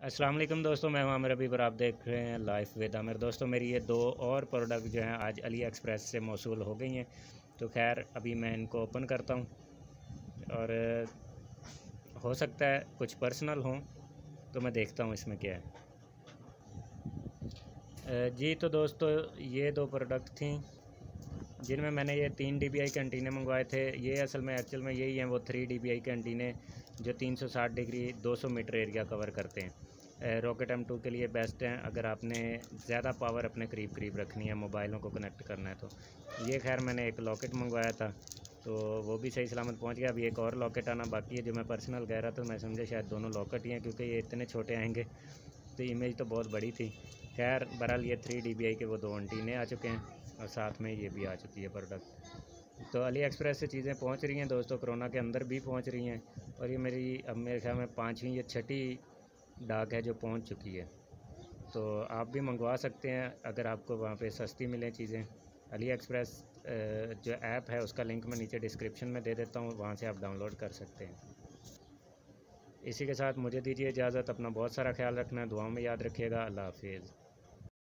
अस्सलाम वालेकुम दोस्तों, मैं हूं आमिर अभी पर आप देख रहे हैं लाइफ विद आमिर। दोस्तों मेरी ये दो और प्रोडक्ट जो हैं आज अली एक्सप्रेस से मौसूल हो गई हैं। तो खैर अभी मैं इनको ओपन करता हूं और हो सकता है कुछ पर्सनल हों, तो मैं देखता हूं इसमें क्या है। जी तो दोस्तों ये दो प्रोडक्ट थी जिनमें मैंने ये 3 dpi के एंटीने मंगवाए थे। ये एक्चुअल में यही हैं वो 3 dpi के एंटीने जो 360 डिग्री 200 मीटर एरिया कवर करते हैं। रॉकेट M2 के लिए बेस्ट हैं अगर आपने ज़्यादा पावर अपने करीब रखनी है, मोबाइलों को कनेक्ट करना है। तो ये खैर मैंने एक लॉकेट मंगवाया था तो वो भी सही सलामत पहुंच गया। अभी एक और लॉकेट आना बाकी है जो मैं पर्सनल कह रहा था। मैं समझा शायद दोनों लॉकेट ही हैं क्योंकि ये इतने छोटे आएंगे, तो इमेज तो बहुत बड़ी थी। खैर बहरहाल ये 3 dpi के वो दो एंटीने आ चुके हैं और साथ में ये भी आ चुकी है प्रोडक्ट। तो अली एक्सप्रेस से चीज़ें पहुंच रही हैं दोस्तों, कोरोना के अंदर भी पहुंच रही हैं। और ये अब मेरे ख्याल में 5वीं या 6ठी डाक है जो पहुंच चुकी है। तो आप भी मंगवा सकते हैं अगर आपको वहाँ पे सस्ती मिलें चीज़ें। अली एक्सप्रेस जो ऐप है उसका लिंक मैं नीचे डिस्क्रिप्शन में दे देता हूँ, वहाँ से आप डाउनलोड कर सकते हैं। इसी के साथ मुझे दीजिए इजाज़त। अपना बहुत सारा ख्याल रखना है, दुआओं में याद रखिएगा। अल्लाह हाफिज़।